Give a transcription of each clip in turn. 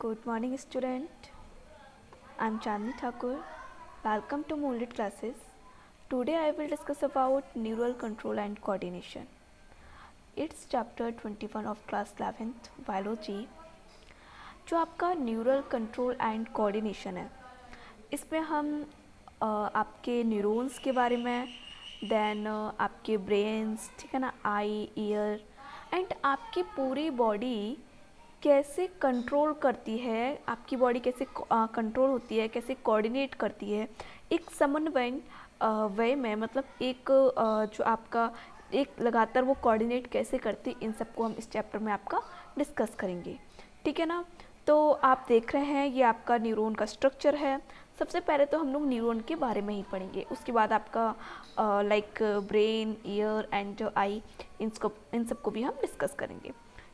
Good morning, student. I'm Chandni Thakur. Welcome to Moonlit Classes. Today I will discuss about neural control and coordination. It's chapter 21 of class 11th biology. जो आपका neural control and coordination है, इसमें हम आपके neurons के बारे में, then आपके ब्रेन्स, ठीक है ना, आई, ईयर एंड आपकी पूरी बॉडी कैसे कंट्रोल करती है, आपकी बॉडी कैसे कंट्रोल होती है, कैसे कोऑर्डिनेट करती है एक समन्वय वे में, मतलब एक जो आपका एक लगातार वो कोऑर्डिनेट कैसे करती, इन सबको हम इस चैप्टर में आपका डिस्कस करेंगे, ठीक है ना। तो आप देख रहे हैं ये आपका न्यूरॉन का स्ट्रक्चर है। सबसे पहले तो हम लोग न्यूरॉन के बारे में ही पढ़ेंगे, उसके बाद आपका like brain, ear and eye, इन सबको भी हम डिस्कस करेंगे,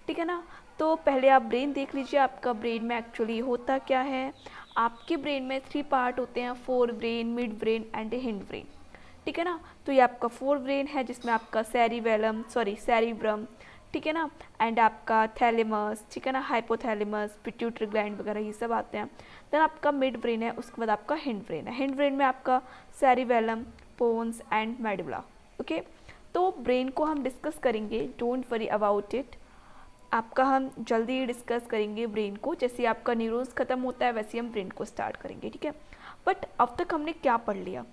ठीक है ना। तो पहले आप ब्रेन देख लीजिए, आपका ब्रेन में एक्चुअली होता क्या है। आपके ब्रेन में 3 पार्ट होते हैं, fore brain, mid brain and hind brain, ठीक है ना। तो ये आपका फोर ब्रेन है जिसमें आपका सेरिब्रम, ठीक है ना, एंड आपका थैलेमस, ठीक है ना, हाइपोथैलेमस, पिट्यूटरी ग्लैंड वगैरह ये सब आते हैं। देन आपका मिड ब्रेन है, उसके बाद आपका हिंड ब्रेन है। हिंड ब्रेन में आपका cerebellum, pons and medulla. Okay, तो ब्रेन को हम डिस्कस करेंगे, डोंट वरी अबाउट इट। आपका हम जल्दी डिस्कस करेंगे ब्रेन को, जैसे आपका न्यूरॉन्स खत्म होता है वैसे हम ब्रेन को स्टार्ट करेंगे, ठीक है। बट अब तक हमने क्या पढ़ लिया?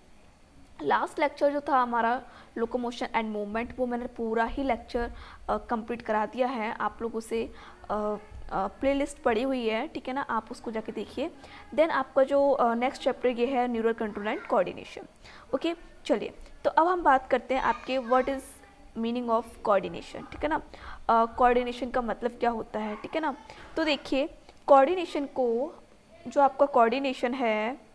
लास्ट लेक्चर जो था हमारा लोकोमोशन एंड मूवमेंट, वो मैंने पूरा ही लेक्चर कंप्लीट करा दिया है। आप लोगों से प्लेलिस्ट पड़ी हुई है, ठीक है ना, आप उसको जाके देखिए। देन आपका जो नेक्स्ट चैप्टर ये है neural control and coordination. Okay, चलिए, तो अब हम बात करते हैं आपके what is meaning of coordination, ठीक है ना। कोऑर्डिनेशन का मतलब क्या होता है, ठीक है ना। तो देखिए, कोऑर्डिनेशन को, जो आपका कोऑर्डिनेशन है,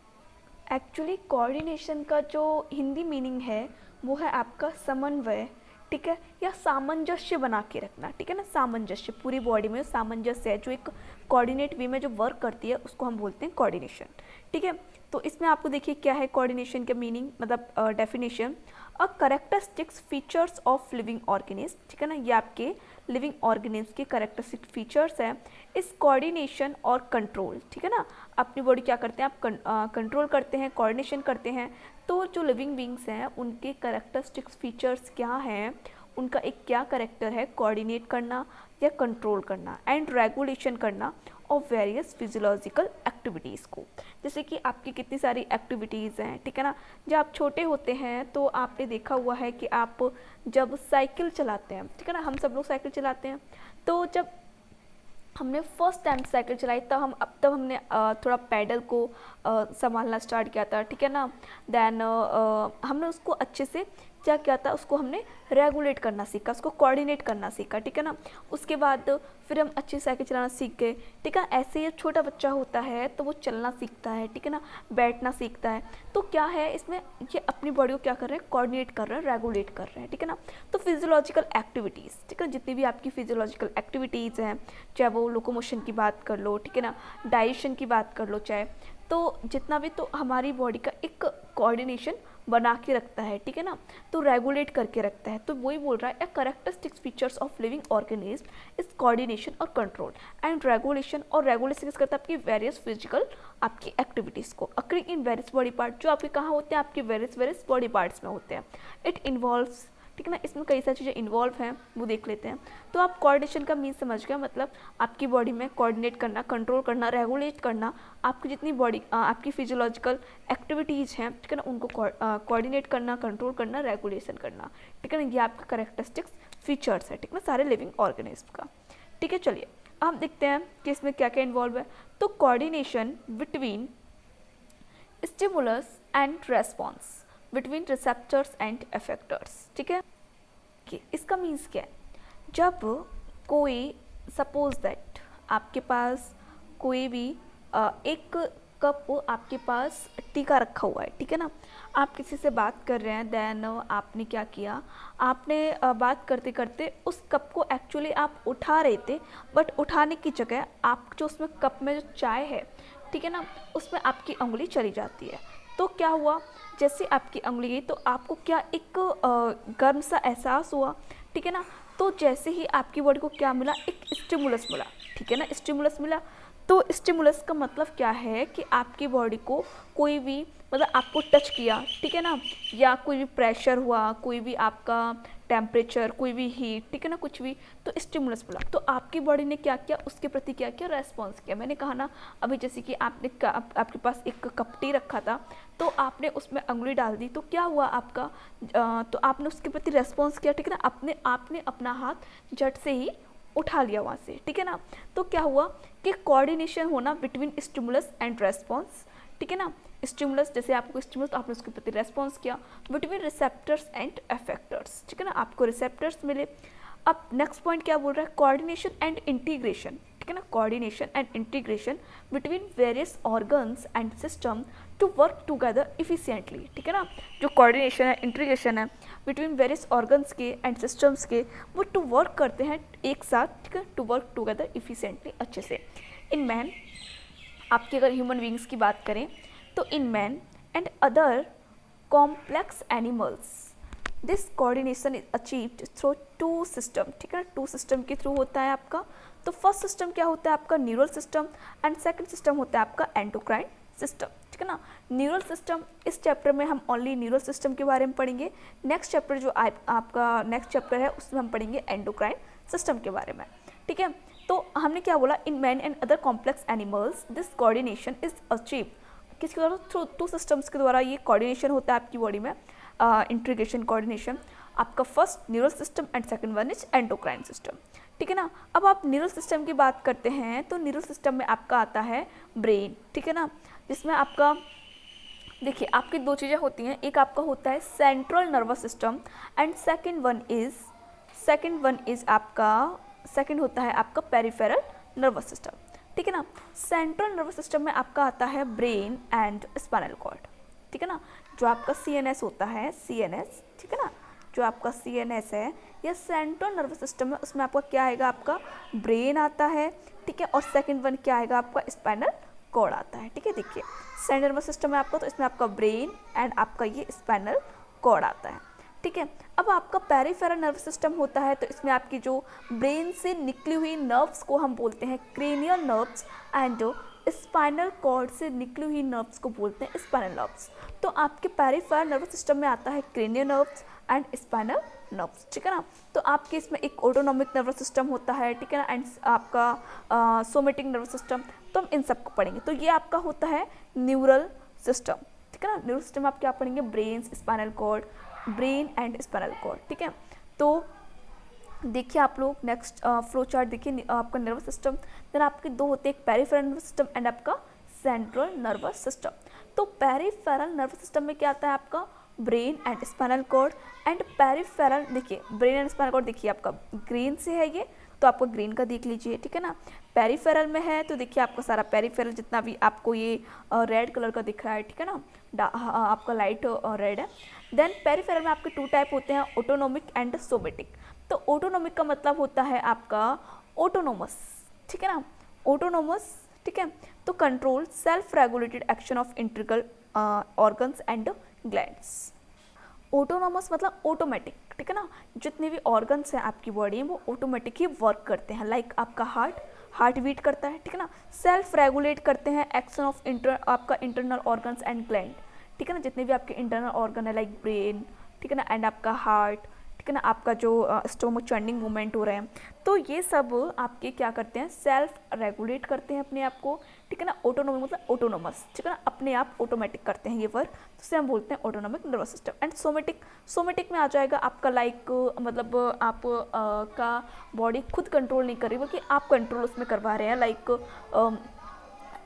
एक्चुअली कोऑर्डिनेशन का जो हिंदी मीनिंग है वो है आपका समन्वय, ठीक है, या सामंजस्य बना के रखना, ठीक है ना। सामंजस्य, पूरी बॉडी में सामंजस्य है, जो एक कोऑर्डिनेट वे में जो वर्क करती है उसको हम बोलते हैं कोऑर्डिनेशन, ठीक है। तो इसमें आपको देखिए क्या है कोऑर्डिनेशन का मीनिंग, मतलब definition, a characteristics features of living organism, ठीक है ना, ये आपके लिविंग ऑर्गेनिज्म के कैरेक्टरिस्टिक फीचर्स हैं। इस कोऑर्डिनेशन और कंट्रोल, ठीक है ना, अपनी बॉडी क्या करते हैं, आप कंट्रोल करते हैं, कोऑर्डिनेशन करते हैं। तो जो लिविंग बींग्स हैं उनके कैरेक्टरिस्टिक्स फीचर्स क्या हैं, उनका एक क्या कैरेक्टर है, कोऑर्डिनेट करना या कंट्रोल करना एंड रेगुलेशन करना ऑफ वेरियस फिजियोलॉजिकल एक्टिविटीज़ को। जैसे कि आपकी कितनी सारी एक्टिविटीज़ हैं, ठीक है ना। जब आप छोटे होते हैं तो आपने देखा हुआ है कि आप जब साइकिल चलाते हैं, ठीक है ना, हम सब लोग साइकिल चलाते हैं, तो जब हमने फर्स्ट टाइम साइकिल चलाई तब हमने थोड़ा पैडल को संभालना स्टार्ट किया था, ठीक है ना। देन हमने उसको अच्छे से क्या किया था, उसको हमने रेगुलेट करना सीखा, उसको कोऑर्डिनेट करना सीखा, ठीक है ना। उसके बाद फिर हम अच्छी साइकिल चलाना सीख गए, ठीक है। ऐसे ही छोटा बच्चा होता है तो वो चलना सीखता है, ठीक है ना, बैठना सीखता है। तो क्या है इसमें, ये अपनी बॉडी को क्या कर रहे हैं, कोऑर्डिनेट कर रहे हैं, रेगुलेट कर रहे हैं, ठीक है ना। तो फिजियोलॉजिकल एक्टिविटीज़, ठीक है, जितनी भी आपकी फिजियोलॉजिकल एक्टिविटीज़ हैं, चाहे वो लोकोमोशन की बात कर लो, ठीक है ना, डाइजेशन की बात कर लो, चाहे तो जितना भी, तो हमारी बॉडी का एक कोऑर्डिनेशन बना के रखता है, ठीक है ना, तो रेगुलेट करके रखता है। तो वही बोल रहा है, characteristics features of living organism is coordination और कंट्रोल एंड रेगुलेशन। और रेगुलेशन किस करता है, आपकी वेरियस फिजिकल आपकी एक्टिविटीज़ को occurring in various body part, जो आपके कहाँ होते हैं, आपके वेरियस बॉडी पार्ट्स में होते हैं। इट इन्वॉल्व्स, ठीक है ना, इसमें कई सारी चीज़ें इन्वॉल्व हैं, वो देख लेते हैं। तो आप कोऑर्डिनेशन का मीन समझ गए, मतलब आपकी बॉडी में कोऑर्डिनेट करना, कंट्रोल करना, रेगुलेट करना, आपकी जितनी बॉडी आपकी फिजियोलॉजिकल एक्टिविटीज़ हैं, ठीक है ना, उनको कोऑर्डिनेट करना, कंट्रोल करना, रेगुलेशन करना, ठीक है ना। ये आपका कैरेक्टरिस्टिक्स फीचर्स है, ठीक है ना, सारे लिविंग ऑर्गेनिज्म का, ठीक है। चलिए अब देखते हैं कि इसमें क्या क्या इन्वॉल्व है। तो coordination between stimulus and response, between receptors and effectors, ठीक है। इसका मीन्स क्या है, जब कोई सपोज दैट आपके पास कोई भी एक कप आपके पास टीका रखा हुआ है, ठीक है ना, आप किसी से बात कर रहे हैं, देन आपने क्या किया, आपने बात करते करते उस कप को एक्चुअली आप उठा रहे थे, बट उठाने की जगह आप जो उसमें कप में जो चाय है, ठीक है ना, उसमें आपकी उंगली चली जाती है। तो क्या हुआ, जैसे आपकी उंगली गई तो आपको क्या एक गर्म सा एहसास हुआ, ठीक है ना। तो जैसे ही आपकी बॉडी को क्या मिला, एक स्टिमुलस मिला, ठीक है ना, स्टिमुलस मिला, तो स्टिमुलस का मतलब क्या है कि आपकी बॉडी को कोई भी मतलब आपको टच किया, ठीक है ना, या कोई भी प्रेशर हुआ, कोई भी आपका टेम्परेचर, कोई भी हीट, ठीक है ना, कुछ भी, तो स्टिमुलस बोला। तो आपकी बॉडी ने क्या किया, उसके प्रति क्या किया, रेस्पॉन्स किया। मैंने कहा ना अभी जैसे कि आपके पास एक कपटी रखा था, तो आपने उसमें अंगुली डाल दी, तो क्या हुआ आपका, तो आपने उसके प्रति रेस्पॉन्स किया, ठीक है ना, आपने अपना हाथ झट से ही उठा लिया वहाँ से, ठीक है ना। तो क्या हुआ कि कोऑर्डिनेशन होना बिटवीन स्टिमुलस एंड रेस्पॉन्स, ठीक है ना। स्टिमुलस, जैसे आपको स्टिमुलस, तो आपने उसके प्रति रेस्पॉन्स किया, बिटवीन रिसेप्टर्स एंड एफेक्टर्स, ठीक है ना, आपको रिसेप्टर्स मिले। अब नेक्स्ट पॉइंट क्या बोल रहा है, कोऑर्डिनेशन एंड इंटीग्रेशन, ठीक है ना, coordination and integration between various organs and system to work together efficiently, ठीक है ना। जो कोऑर्डिनेशन है, इंटीग्रेशन है बिटवीन वेरियस ऑर्गन्स के एंड सिस्टम्स के, वो टू वर्क करते हैं एक साथ, ठीक है, टू वर्क टुगेदर इफिशिएंटली, अच्छे से। इन मैन, आपकी अगर ह्यूमन बींग्स की बात करें तो in man and other complex animals this coordination is achieved through two system, ठीक है ना, टू सिस्टम के थ्रू होता है आपका। तो फर्स्ट सिस्टम क्या होता है आपका, neural system, and second system होता है आपका एंडोक्राइन सिस्टम, ठीक है ना। न्यूरल सिस्टम, इस चैप्टर में हम ओनली न्यूरल सिस्टम के बारे में पढ़ेंगे। नेक्स्ट चैप्टर जो आपका नेक्स्ट चैप्टर है उसमें हम पढ़ेंगे एंडोक्राइन सिस्टम के बारे में, ठीक है। तो हमने क्या बोला, इन man and other complex animals this coordination is achieve, किसके द्वारा, थ्रू टू सिस्टम्स के द्वारा ये कोऑर्डिनेशन होता है आपकी बॉडी में, इंटीग्रेशन कोऑर्डिनेशन। आपका first neural system and second one is endocrine system, ठीक है ना। अब आप न्यूरल सिस्टम की बात करते हैं तो न्यूरल सिस्टम में आपका आता है ब्रेन, ठीक है ना, जिसमें आपका देखिए आपकी दो चीज़ें होती हैं, एक आपका होता है central nervous system and second होता है आपका पेरिफेरल नर्वस सिस्टम, ठीक है ना। सेंट्रल नर्वस सिस्टम में आपका आता है ब्रेन एंड स्पाइनल कॉर्ड, ठीक है ना। जो आपका CNS होता है, CNS, ठीक है ना, जो आपका CNS है या सेंट्रल नर्वस सिस्टम है, उसमें आपका क्या आएगा, आपका ब्रेन आता है, ठीक है, और सेकंड वन क्या आएगा, आपका स्पाइनल कॉर्ड आता है, ठीक है। देखिए सेंट्रल नर्वस सिस्टम है आपका, तो इसमें आपका ब्रेन एंड आपका ये स्पाइनल कॉर्ड आता है, ठीक है। अब आपका पेरिफेरल नर्वस सिस्टम होता है, तो इसमें आपकी जो ब्रेन से निकली हुई नर्व्स को हम बोलते हैं cranial nerves, and spinal cord से निकली हुई नर्व्स को बोलते हैं स्पाइनल नर्व्स। तो आपके पेरिफेरल नर्वस सिस्टम में आता है cranial nerves and spinal nerves, ठीक है ना। तो आपके इसमें एक ऑटोनॉमिक नर्वस सिस्टम होता है, ठीक है ना, एंड आपका सोमेटिक नर्वस सिस्टम, तो हम इन सब को पढ़ेंगे। तो ये आपका होता है न्यूरल सिस्टम, ठीक है ना। न्यूरल सिस्टम आप क्या पढ़ेंगे, brain, spinal cord, brain and spinal cord, ठीक है। तो देखिए आप लोग नेक्स्ट फ्लो चार्ट देखिए, आपका नर्वस सिस्टम, देन आपके दो होते हैं, एक पेरिफेरल नर्वस सिस्टम एंड आपका सेंट्रल नर्वस सिस्टम। तो पेरिफेरल नर्वस सिस्टम में क्या आता है आपका brain and spinal cord, and peripheral, देखिए ब्रेन एंड स्पाइनल कॉर्ड, देखिए आपका ग्रीन से है ये, तो आपको ग्रीन का देख लीजिए, ठीक है ना। पेरिफेरल में है तो देखिए आपका सारा पेरिफेरल जितना भी आपको ये रेड कलर का दिख रहा है, ठीक है ना, आपका लाइट रेड है। देन पेरिफेरल में आपके टू टाइप होते हैं, ऑटोनोमिक एंड सोमेटिक। तो ऑटोनोमिक का मतलब होता है आपका ऑटोनोमस, ठीक है ना, ऑटोनोमस, ठीक है। तो control self regulated action of integral organs and glands. Autonomous मतलब ऑटोमेटिक, ठीक है ना, जितने भी ऑर्गन्स हैं आपकी बॉडी में वो ऑटोमेटिक ही वर्क करते हैं, लाइक आपका हार्ट बीट करता है, ठीक है ना। सेल्फ रेगुलेट करते हैं एक्शन ऑफ आपका इंटरनल ऑर्गन्स एंड ग्लैंड, ठीक है ना, जितने भी आपके इंटरनल ऑर्गन है लाइक ब्रेन, ठीक है ना, एंड आपका हार्ट, ठीक है ना, आपका जो स्टोमक चर्निंग मूवमेंट हो रहे हैं, तो ये सब आपके क्या करते हैं, सेल्फ रेगुलेट करते हैं अपने आप को, ठीक है ना। ऑटोनोमिक मतलब ऑटोनोमस, ठीक है ना, अपने आप ऑटोमेटिक करते हैं ये वर्क, तो उसे हम बोलते हैं autonomic nervous system. And somatic में आ जाएगा आपका लाइक मतलब आप का बॉडी खुद कंट्रोल नहीं कर रही बल्कि आप कंट्रोल उसमें करवा रहे हैं, लाइक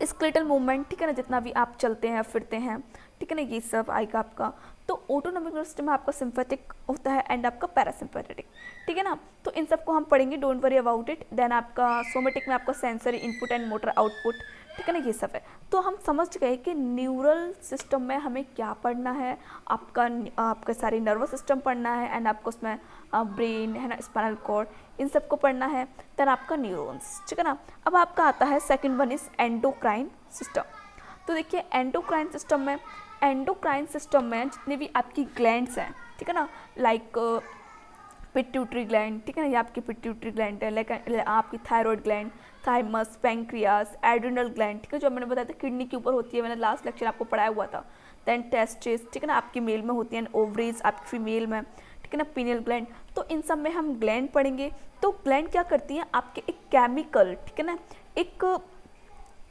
स्केलेटल मूवमेंट, ठीक है ना, जितना भी आप चलते हैं फिरते हैं, ठीक है ना, ये सब आएगा आपका। तो ऑटोनोमिक नर्वस सिस्टम में आपका सिंपैथिक होता है एंड आपका पैरासिम्पैथेटिक, ठीक है ना। तो इन सबको हम पढ़ेंगे, don't worry about it. Then आपका सोमेटिक में आपका sensory input and motor output, ठीक है ना, ये सब है। तो हम समझ गए कि न्यूरल सिस्टम में हमें क्या पढ़ना है, आपका सारी नर्वस सिस्टम पढ़ना है, एंड आपको उसमें ब्रेन है ना, स्पाइनल कॉर्ड, इन सबको पढ़ना है। देन आपका न्यूरॉन्स, ठीक है ना। अब आपका आता है second one is endocrine system. तो देखिए एंडोक्राइन सिस्टम में जितने भी आपकी ग्लैंड्स हैं, ठीक है ना, लाइक पिट्यूटरी ग्लैंड, ठीक है ना, ये आपकी पिट्यूटरी ग्लैंड है, लाइक आपकी thyroid gland, thymus, pancreas, adrenal gland, ठीक है, जो मैंने बताया था किडनी के ऊपर होती है, मैंने लास्ट लेक्चर आपको पढ़ाया हुआ था। देन टेस्टिस, ठीक है ना, आपकी मेल में होती है, ओवरीज आपकी फीमेल में, ठीक है ना, पीनियल ग्लैंड। तो इन सब में हम ग्लैंड पढ़ेंगे। तो ग्लैंड क्या करती हैं, आपके एक केमिकल, ठीक है ना, एक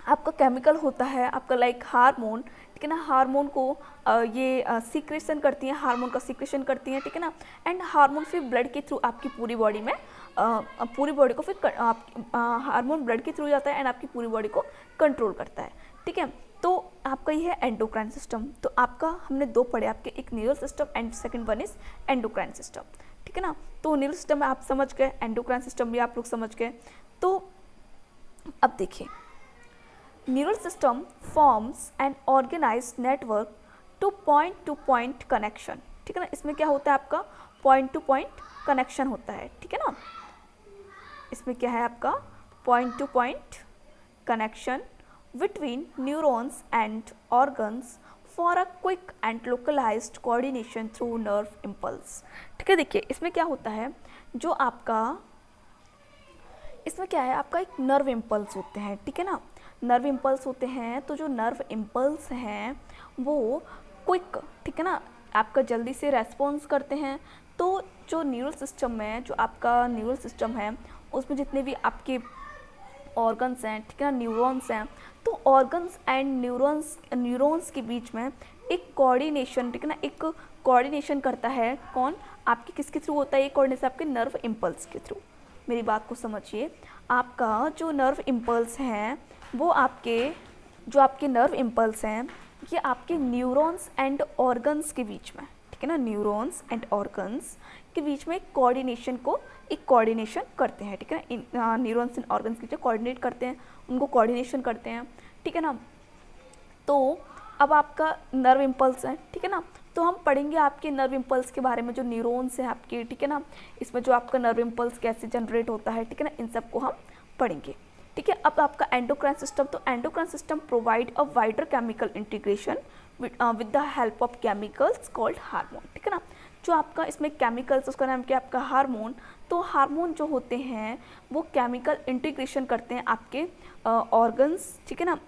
आपका केमिकल होता है आपका लाइक हार्मोन, ठीक है ना, हार्मोन को ये सीक्रेशन करती हैं, हार्मोन का सीक्रेशन करती हैं, ठीक है ना, एंड हार्मोन फिर ब्लड के थ्रू आपकी पूरी बॉडी में पूरी बॉडी को फिर हार्मोन ब्लड के थ्रू जाता है एंड आपकी पूरी बॉडी को कंट्रोल करता है, ठीक है। तो आपका ये है एंडोक्राइन सिस्टम। तो आपका हमने दो पढ़े आपके, एक neural system and second one is endocrine system, ठीक है ना। तो न्यूरल सिस्टम में आप समझ गए, एंडोक्राइन सिस्टम भी आप लोग समझ गए। तो अब देखिए, neural system forms an organized network to point connection, ठीक है ना। इसमें क्या होता है आपका point to point connection होता है, ठीक है ना। इसमें क्या है आपका point to point connection between neurons and organs for a quick and localized coordination through nerve impulse, ठीक है। देखिए इसमें क्या होता है, जो आपका इसमें क्या है आपका एक नर्व इम्पल्स होते हैं, ठीक है ना, नर्व इम्पल्स होते हैं। तो जो नर्व इम्पल्स हैं वो क्विक, ठीक है ना, आपका जल्दी से रेस्पॉन्स करते हैं। तो जो न्यूरल सिस्टम में, जो आपका न्यूरल सिस्टम है उसमें जितने भी आपके ऑर्गन्स हैं, ठीक है ना, न्यूरॉन्स हैं, तो ऑर्गन्स एंड न्यूरॉन्स के बीच में एक कोऑर्डिनेशन, ठीक है ना, एक कोऑर्डिनेशन करता है। कौन, आपके किसके थ्रू होता है ये कोऑर्डिनेशन, आपके नर्व इम्पल्स के थ्रू। मेरी बात को समझिए, आपका जो नर्व इम्पल्स हैं वो आपके, जो आपके नर्व इम्पल्स हैं ये आपके न्यूरॉन्स एंड ऑर्गन्स के बीच में, ठीक है ना, न्यूरॉन्स एंड ऑर्गन्स के बीच में एक कोऑर्डिनेशन करते हैं, ठीक है ना। न्यूरॉन्स एंड ऑर्गन्स के बीच कोऑर्डिनेट करते हैं, उनको कोऑर्डिनेशन करते हैं, ठीक है ना। तो अब आपका नर्व इम्पल्स है, ठीक है ना, तो हम पढ़ेंगे आपके नर्व इम्पल्स के बारे में, जो न्यूरॉन्स हैं आपके, ठीक है ना, इसमें जो आपका नर्व इम्पल्स कैसे जनरेट होता है, ठीक है ना, इन सब को हम पढ़ेंगे, ठीक है। अब आपका एंडोक्राइन सिस्टम, तो endocrine system provide a wider chemical integration with the help of chemicals called hormone, ठीक है ना। जो आपका इसमें केमिकल्स, उसका नाम क्या है आपका हार्मोन। तो हार्मोन जो होते हैं वो केमिकल इंटीग्रेशन करते हैं आपके ऑर्गन्स, ठीक है ना।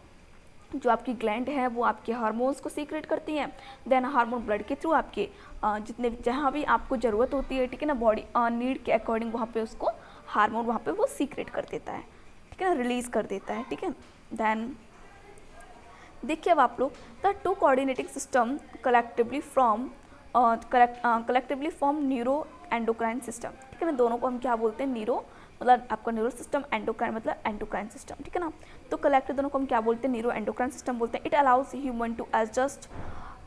जो आपकी ग्लैंड है वो आपके हार्मोन्स को सीक्रेट करती हैं, देन हार्मोन ब्लड के थ्रू आपके जितने जहाँ भी आपको ज़रूरत होती है, ठीक है ना, बॉडी नीड के अकॉर्डिंग वहाँ पे उसको हार्मोन वहाँ पे वो सीक्रेट कर देता है, ठीक है ना, रिलीज़ कर देता है, ठीक है। देन देखिए अब आप लोग, the two coordinating system collectively form neuro endocrine system, ठीक है ना। दोनों को हम क्या बोलते हैं, न्यूरो मतलब आपका न्यूरल सिस्टम, एंडोक्राइन मतलब एंडोक्राइन सिस्टम, ठीक है ना। तो कलेक्टिव दोनों को हम क्या बोलते हैं, न्यूरो एंडोक्राइन सिस्टम बोलते हैं। It allows human to adjust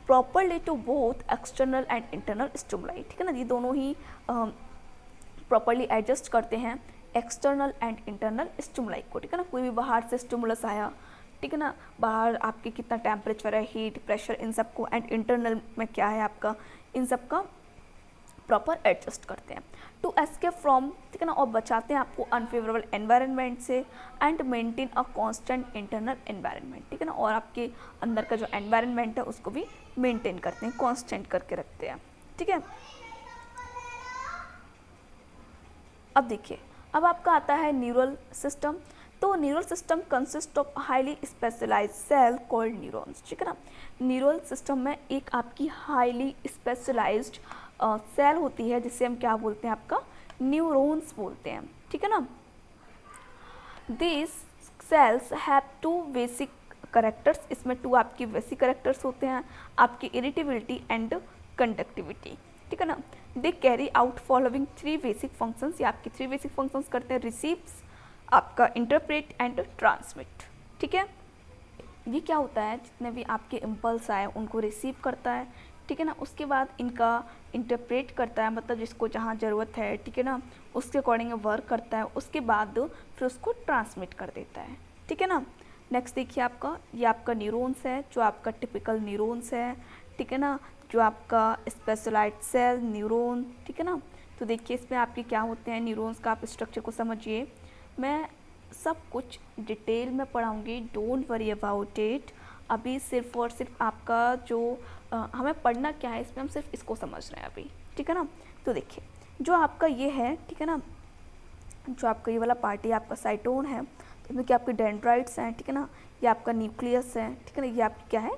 properly to both external and internal stimuli, ठीक है ना। ये दोनों ही प्रॉपरली एडजस्ट करते हैं एक्सटर्नल एंड इंटरनल स्टिमुलाई को, ठीक है ना। कोई भी बाहर से स्टिमुलस आया, ठीक है ना, बाहर आपके कितना टेम्परेचर है, हीट, प्रेशर, इन सब को, एंड इंटरनल में क्या है आपका, इन सब का प्रॉपर एडजस्ट करते हैं टू एस्केप फ्रॉम, ठीक है ना, और बचाते हैं आपको अनफेवरेबल एनवायरनमेंट से and maintain a constant internal environment, ठीक है ना। और आपके अंदर का जो एनवायरनमेंट है उसको भी मेंटेन करते हैं, कांस्टेंट करके रखते हैं, ठीक है। अब देखिए, अब आपका आता है न्यूरल सिस्टम। तो neural system consist of highly specialised cell called neurons, ठीक है ना। न्यूरल सिस्टम में एक आपकी हाईली स्पेशलाइज्ड सेल होती है जिसे हम क्या बोलते हैं, आपका न्यूरॉन्स बोलते हैं, ठीक है ना। This cells have two basic characters, इसमें टू आपकी बेसिक करेक्टर्स होते हैं, आपकी इरिटेबिलिटी एंड कंडक्टिविटी, ठीक है ना। They carry out following three basic functions, ये आपकी थ्री बेसिक फंक्शंस करते हैं, रिसीव्स, आपका इंटरप्रेट एंड ट्रांसमिट, ठीक है। ये क्या होता है, जितने भी आपके इम्पल्स आए उनको रिसीव करता है, ठीक है ना, उसके बाद इनका इंटरप्रेट करता है, मतलब जिसको जहाँ ज़रूरत है, ठीक है ना, उसके अकॉर्डिंग वर्क करता है, उसके बाद फिर उसको ट्रांसमिट कर देता है, ठीक है ना। नेक्स्ट देखिए आपका, ये आपका न्यूरॉन्स है, जो आपका टिपिकल न्यूरॉन्स है, ठीक है ना, जो आपका स्पेशलाइज्ड सेल न्यूरॉन, ठीक है ना। तो देखिए इसमें आपके क्या होते हैं न्यूरॉन्स का, आप स्ट्रक्चर को समझिए। मैं सब कुछ डिटेल में पढ़ाऊँगी, डोंट वरी अबाउट इट। अभी सिर्फ और सिर्फ आपका जो हमें पढ़ना क्या है, इसमें हम सिर्फ इसको समझ रहे हैं अभी, ठीक है ना। तो देखिए जो आपका ये है, ठीक है ना, जो आपका ये वाला पार्ट है आपका साइटोन है, तो इसमें क्या आपके डेंड्राइट्स हैं, ठीक है ना, ये आपका न्यूक्लियस है, ठीक है ना, ये आपकी क्या है,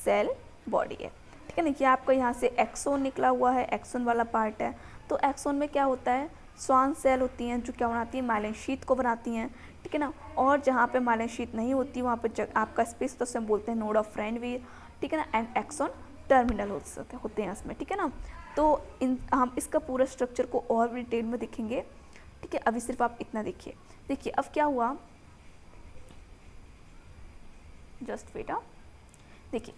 सेल बॉडी है, ठीक है ना। ये आपका यहाँ से एक्सोन निकला हुआ है, एक्सोन वाला पार्ट है। तो एक्सोन में क्या होता है, स्वान सेल होती हैं जो क्या बनाती हैं, माइलिन शीथ को बनाती हैं, ठीक है ना। और जहाँ पे माइलिन शीथ नहीं होती वहाँ पे आपका स्पेस, तो उसमें बोलते हैं नोड ऑफ फ्रेंडवीर, ठीक है ना, एंड एक्सोन टर्मिनल होते हैं इसमें, ठीक है ना। तो हम इसका पूरा स्ट्रक्चर को और भी डिटेल में देखेंगे, ठीक है। अभी सिर्फ आप इतना देखिए। देखिए अब क्या हुआ, जस्ट वेट। देखिए,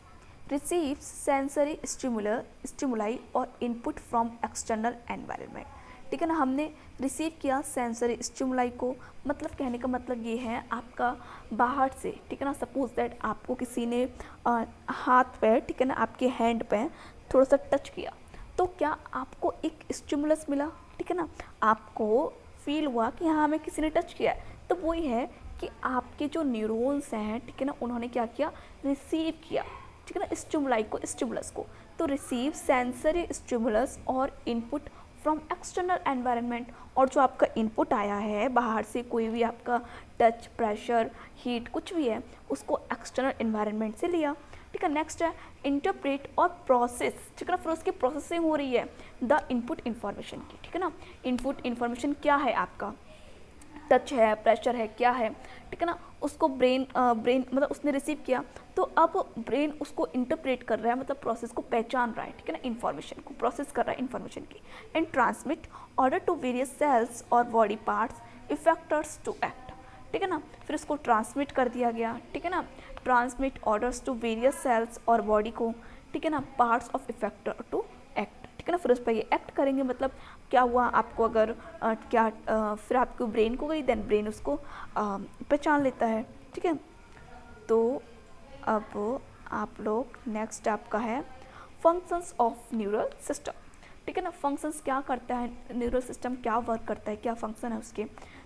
रिसीव्स सेंसरी स्टिमुलाई और इनपुट फ्रॉम एक्सटर्नल एनवायरनमेंट, ठीक है ना। हमने रिसीव किया सेंसरी स्टिमुलाई को, मतलब कहने का मतलब ये है आपका बाहर से, ठीक है ना। सपोज दैट आपको किसी ने हाथ पे, ठीक है ना, आपके हैंड पे थोड़ा सा टच किया, तो क्या आपको एक स्टिमुलस मिला, ठीक है ना, आपको फील हुआ कि हाँ हमें किसी ने टच किया है। तो वही है कि आपके जो न्यूरॉन्स हैं, ठीक है ना, उन्होंने क्या किया, रिसीव किया, ठीक है ना, स्टिमुलाई को, स्टिमुलस को। तो रिसीव सेंसरी स्टिमुलस और इनपुट फ्रॉम एक्सटर्नल एनवायरनमेंट, और जो आपका इनपुट आया है बाहर से, कोई भी आपका टच, प्रेशर, हीट, कुछ भी है, उसको एक्सटर्नल एनवायरनमेंट से लिया, ठीक है। नेक्स्ट है इंटरप्रेट और प्रोसेस, ठीक है ना, फिर उसकी प्रोसेसिंग हो रही है द इनपुट इन्फॉर्मेशन की, ठीक है ना। इनपुट इन्फॉर्मेशन क्या है आपका, टच है, प्रेशर है, क्या है, ठीक है ना, उसको ब्रेन मतलब उसने रिसीव किया, तो अब ब्रेन उसको इंटरप्रेट कर रहा है, मतलब प्रोसेस को पहचान रहा है, ठीक है ना, इन्फॉर्मेशन को प्रोसेस कर रहा है इन्फॉर्मेशन की, and transmit order to various cells और body parts effectors to act, ठीक है ना। फिर उसको ट्रांसमिट कर दिया गया, ठीक है ना, transmit orders to various cells और बॉडी को, ठीक है ना, parts of effector to act, ठीक है ना। फिर उस पर ये एक्ट करेंगे, मतलब क्या हुआ आपको, अगर फिर आपको ब्रेन को गई, देन ब्रेन उसको पहचान लेता है, ठीक है। तो अब आप लोग नेक्स्ट आपका है फंक्शंस ऑफ न्यूरल सिस्टम, ठीक है ना। फंक्शंस क्या करता है न्यूरल सिस्टम, क्या वर्क करता है, क्या फंक्शन है उसके।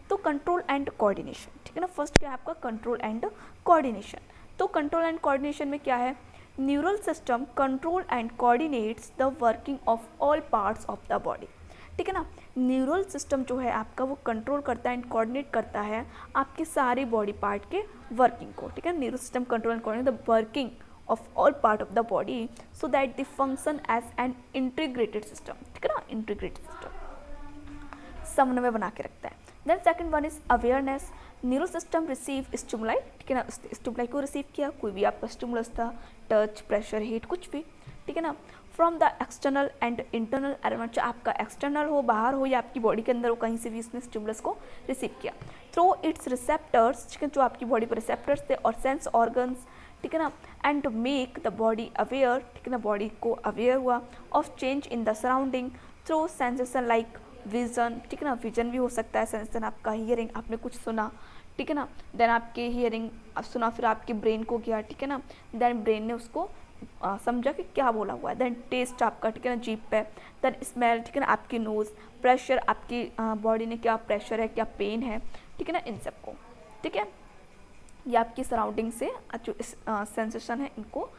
तो कंट्रोल एंड कोऑर्डिनेशन, ठीक है ना। फर्स्ट क्या है आपका, कंट्रोल एंड कोऑर्डिनेशन। तो कंट्रोल एंड कोऑर्डिनेशन में क्या है, neural system control and coordinates the working of all parts of the body, ठीक है ना। न्यूरल सिस्टम जो है आपका वो कंट्रोल करता है एंड कोऑर्डिनेट करता है आपके सारे बॉडी पार्ट के वर्किंग को, ठीक है। Neural system control and coordinate the working of all part of the body so that the function as an integrated system, ठीक है ना, इंटीग्रेटेड सिस्टम समन्वय बना के रखता है। Then second one is awareness, neural system receive stimuli, ठीक है ना, स्टिमुलाई को रिसीव किया, कोई भी आपका स्टिमुलस था, टच, प्रेशर, हीट, कुछ भी, ठीक है ना, from the external and internal environment, चाहे आपका एक्सटर्नल हो, बाहर हो, या आपकी बॉडी के अंदर हो, कहीं से भी इसने स्टिमुलस को रिसीव किया थ्रू इट्स रिसेप्टर्स, ठीक है, जो आपकी बॉडी पर रिसेप्टर्स थे और सेंस ऑर्गन्स, ठीक है ना, and make the body aware, ठीक है ना, बॉडी को अवेयर हुआ of change in the surrounding through sensation like vision, ठीक है ना, विजन भी हो सकता है, सेंसेशन आपका हियरिंग, आपने कुछ सुना, ठीक है ना, देन आपके हियरिंग सुना, फिर आपके ब्रेन को गया, ठीक है ना, देन ब्रेन ने उसको समझा कि क्या बोला हुआ है, देन टेस्ट आपका, ठीक है ना, जीभ पे, देन स्मेल, ठीक है ना, आपकी नोज़, प्रेशर, आपकी बॉडी ने क्या प्रेशर है, क्या पेन है, ठीक है ना, इन सबको, ठीक है, ये आपकी सराउंडिंग से जो सेंसेशन है इनको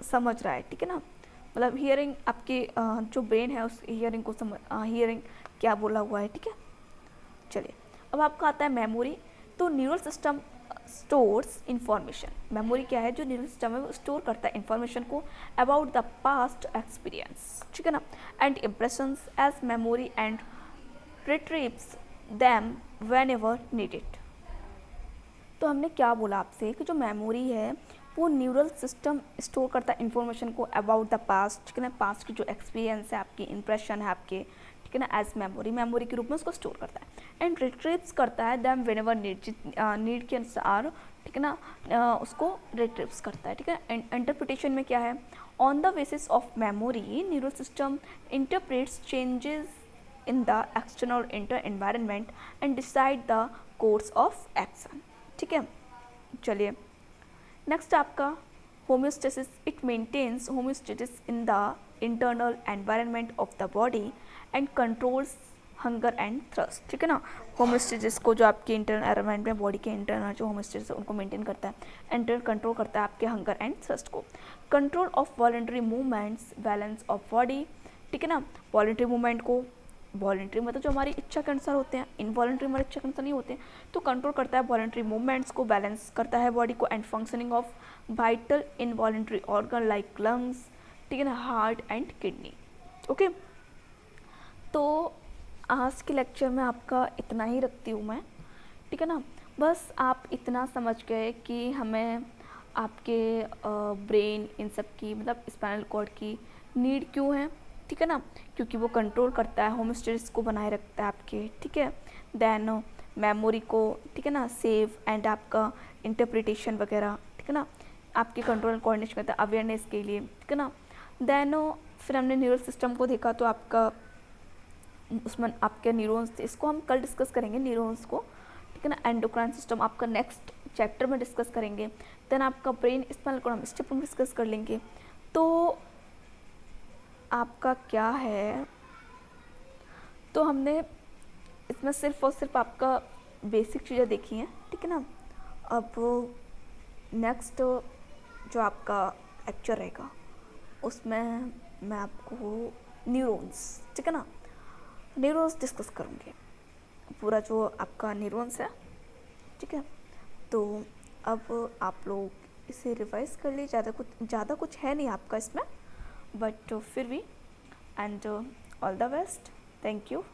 समझ रहा है, ठीक है ना, मतलब हियरिंग आपकी जो ब्रेन है उस हियरिंग को हियरिंग क्या बोला हुआ है, ठीक है। चलिए अब आपका आता है मेमोरी। तो neural system stores information, memory क्या है, जो न्यूरल सिस्टम है वो स्टोर करता है इंफॉर्मेशन को अबाउट द पास्ट एक्सपीरियंस, ठीक है ना, and impressions as memory and retrieves them whenever needed. तो हमने क्या बोला आपसे कि जो मेमोरी है वो न्यूरल सिस्टम स्टोर करता है इन्फॉर्मेशन को अबाउट द पास्ट, ठीक है ना, पास्ट की जो एक्सपीरियंस है, आपकी इंप्रेशन है आपके, ठीक है ना, एज मेमोरी के रूप में उसको स्टोर करता है, एंड रिट्रीव्स करता है दैम व्हेनेवर नीड के अनुसार, ठीक है ना, उसको रिट्रीव्स करता है, ठीक है। इंटरप्रिटेशन में क्या है, on the basis of memory neural system interprets changes in the external environment and decide the course of action, ठीक है। चलिए नेक्स्ट आपका homeostasis, it maintains homeostasis in the internal environment of the body and controls hunger and thrust, ठीक है ना। Homeostasis को जो आपके इंटरनल एनवायरनमेंट में बॉडी के इंटरनल जो होम्योस्टेसिस उनको मेंटेन करता है, इंटरनल कंट्रोल करता है आपके हंगर एंड थ्रस्ट को, control of voluntary movements, balance of body, ठीक है ना, वॉलंटरी मूवमेंट को, वॉलंटरी मतलब जो हमारी इच्छा के अनुसार होते हैं, इनवॉलंटरी हमारी इच्छा के अनुसार नहीं होते हैं। तो कंट्रोल करता है वॉलंटरी मूवमेंट्स को, बैलेंस करता है बॉडी को, and functioning of vital involuntary organ like lungs, ठीक है ना, हार्ट एंड किडनी। ओके, तो आज के लेक्चर में आपका इतना ही रखती हूँ मैं, ठीक है ना। बस आप इतना समझ गए कि हमें आपके ब्रेन इन सब की मतलब स्पाइनल कॉर्ड की नीड क्यों है, ठीक है ना, क्योंकि वो कंट्रोल करता है होमोस्टेसिस को बनाए रखता है आपके, ठीक है, देन मेमोरी को, ठीक है ना, सेव एंड आपका इंटरप्रिटेशन वगैरह, ठीक है ना, आपके कंट्रोल एंड कोऑर्डिनेशन करता है अवेयरनेस के लिए, ठीक है ना। देन फिर हमने न्यूरल सिस्टम को देखा, तो आपका उसमें आपके न्यूरॉन्स थे, इसको हम कल डिस्कस करेंगे न्यूरॉन्स को, ठीक है ना। एंडोक्राइन सिस्टम आपका नेक्स्ट चैप्टर में डिस्कस करेंगे। देन आपका ब्रेन स्पाइनल कॉर्ड हम इस चैप्टर में डिस्कस कर लेंगे। तो आपका क्या है, तो हमने इसमें सिर्फ और सिर्फ आपका बेसिक चीज़ें देखी हैं, ठीक है ना। अब नेक्स्ट जो आपका लेक्चर रहेगा उसमें मैं आपको न्यूरॉन्स, ठीक है ना, न्यूरॉन्स डिस्कस करूँगी, पूरा जो आपका न्यूरॉन्स है, ठीक है। तो अब आप लोग इसे रिवाइज कर लीजिए, ज़्यादा कुछ है नहीं आपका इसमें, बट फिर भी, and all the best, thank you.